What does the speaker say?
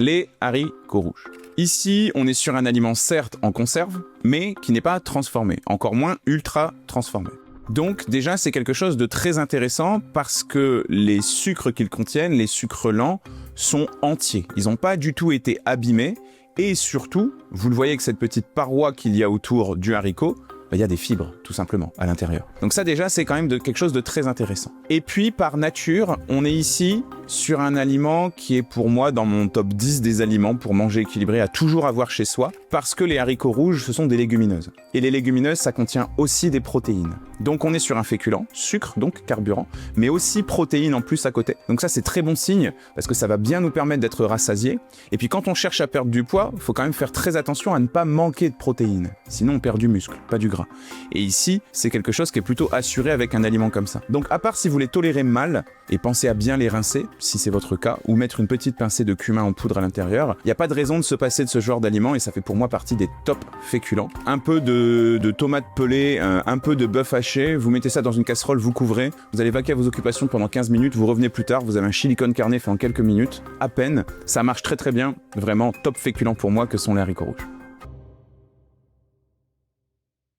les haricots rouges. Ici, on est sur un aliment certes en conserve, mais qui n'est pas transformé, encore moins ultra transformé. Donc déjà, c'est quelque chose de très intéressant parce que les sucres qu'ils contiennent, les sucres lents, sont entiers. Ils n'ont pas du tout été abîmés et surtout, vous le voyez avec cette petite paroi qu'il y a autour du haricot, il y a des fibres, tout simplement, à l'intérieur. Donc ça, déjà, c'est quand même quelque chose de très intéressant. Et puis, par nature, on est ici sur un aliment qui est pour moi dans mon top 10 des aliments pour manger équilibré à toujours avoir chez soi, parce que les haricots rouges, ce sont des légumineuses. Et les légumineuses, ça contient aussi des protéines. Donc on est sur un féculent, sucre, donc carburant, mais aussi protéines en plus à côté. Donc ça, c'est très bon signe, parce que ça va bien nous permettre d'être rassasiés. Et puis quand on cherche à perdre du poids, il faut quand même faire très attention à ne pas manquer de protéines. Sinon, on perd du muscle, pas du gras. Et ici, c'est quelque chose qui est plutôt assuré avec un aliment comme ça. Donc à part si vous les tolérez mal, et pensez à bien les rincer, si c'est votre cas, ou mettre une petite pincée de cumin en poudre à l'intérieur, il n'y a pas de raison de se passer de ce genre d'aliment, et ça fait pour moi partie des top féculents. Un peu de tomates pelées, un peu de bœuf haché, vous mettez ça dans une casserole, vous couvrez, vous allez vaquer à vos occupations pendant 15 minutes, vous revenez plus tard, vous avez un chili con carne fait en quelques minutes, à peine, ça marche très très bien, vraiment top féculent pour moi que sont les haricots rouges.